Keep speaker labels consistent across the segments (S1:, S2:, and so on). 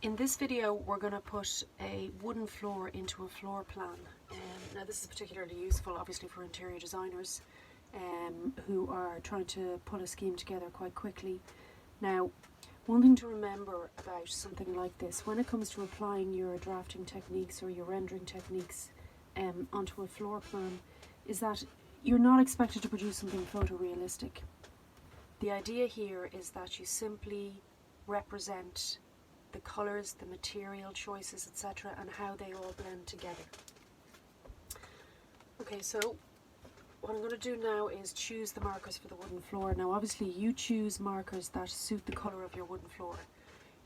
S1: In this video we're going to put a wooden floor into a floor plan. Now this is particularly useful obviously for interior designers who are trying to put a scheme together quite quickly. Now one thing to remember about something like this, when it comes to applying your drafting techniques or your rendering techniques onto a floor plan, is that you're not expected to produce something photorealistic. The idea here is that you simply represent the colours, the material choices, etc., and how they all blend together. Okay, so what I'm going to do now is choose the markers for the wooden floor. Now obviously you choose markers that suit the colour of your wooden floor.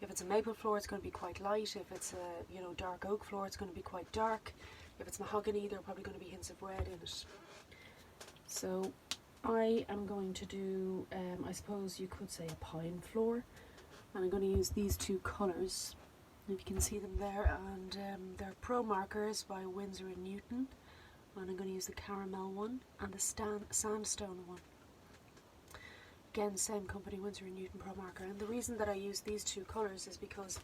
S1: If it's a maple floor it's going to be quite light, if it's a dark oak floor it's going to be quite dark, if it's mahogany there are probably going to be hints of red in it. So I am going to do, I suppose you could say a pine floor, and I'm going to use these two colours. If you can see them there, and they're Pro markers by Windsor and Newton, and I'm going to use the caramel one and the Sandstone one. Again, same company, Windsor and Newton Pro marker, and the reason that I use these two colours is because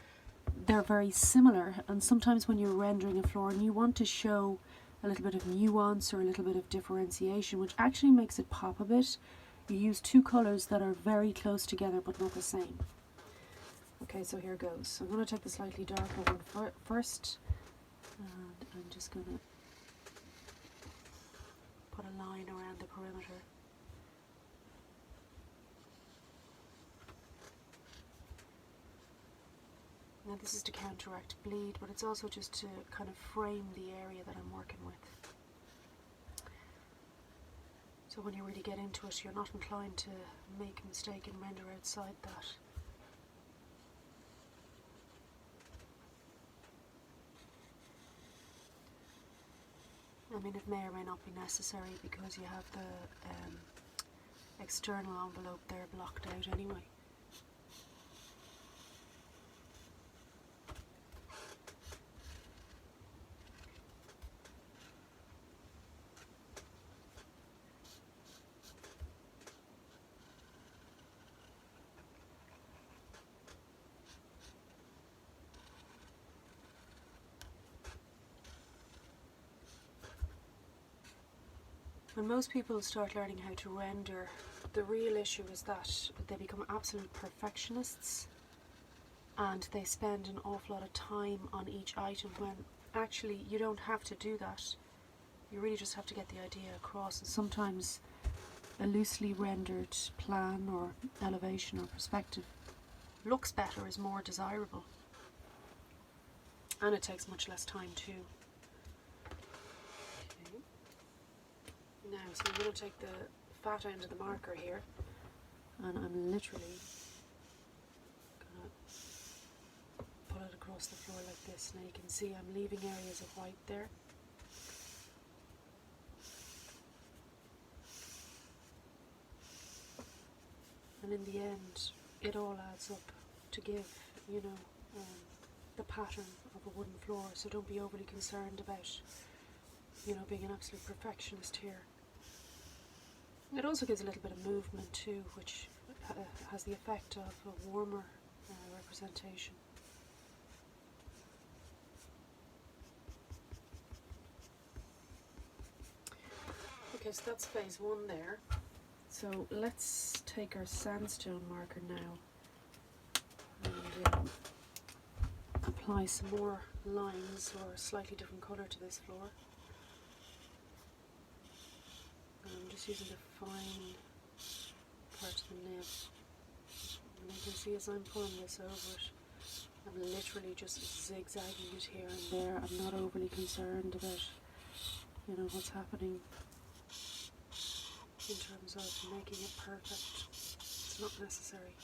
S1: they're very similar, and sometimes when you're rendering a floor and you want to show a little bit of nuance or a little bit of differentiation, which actually makes it pop a bit, you use two colours that are very close together but not the same. Okay, so here goes. So I'm going to take the slightly darker one first, and I'm just going to put a line around the perimeter. Now this is to counteract bleed, but it's also just to kind of frame the area that I'm working with. So when you really get into it, you're not inclined to make a mistake and render outside that. I mean, it may or may not be necessary because you have the external envelope there blocked out anyway. When most people start learning how to render, the real issue is that they become absolute perfectionists and they spend an awful lot of time on each item, when actually you don't have to do that. You really just have to get the idea across, and sometimes a loosely rendered plan or elevation or perspective looks better, is more desirable, and it takes much less time too. Now, so I'm going to take the fat end of the marker here, and I'm literally going to pull it across the floor like this. Now you can see I'm leaving areas of white there. And in the end, it all adds up to give, the pattern of a wooden floor. So don't be overly concerned about, being an absolute perfectionist here. It also gives a little bit of movement too, which has the effect of a warmer representation. Okay, so that's phase one there. So let's take our sandstone marker now and apply some more lines or a slightly different colour to this floor. I'm just using the fine part of the nib, and you can see as I'm pulling this over it, I'm literally just zigzagging it here and there. I'm not overly concerned about, what's happening in terms of making it perfect. It's not necessary.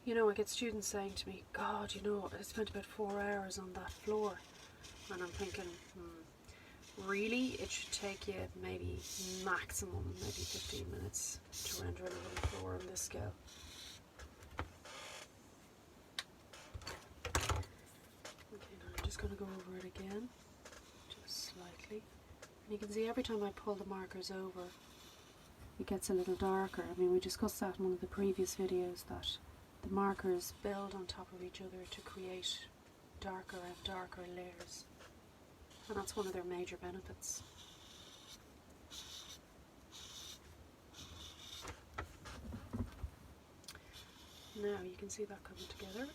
S1: I get students saying to me, God, I spent about 4 hours on that floor. And I'm thinking, really? It should take you maybe maximum, maybe 15 minutes to render a wooden floor on this scale. going to go over it again, just slightly. And you can see every time I pull the markers over, it gets a little darker. I mean, we discussed that in one of the previous videos, that the markers build on top of each other to create darker and darker layers. And that's one of their major benefits. Now you can see that coming together.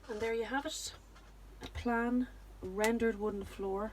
S1: And there you have it, a plan rendered wooden floor.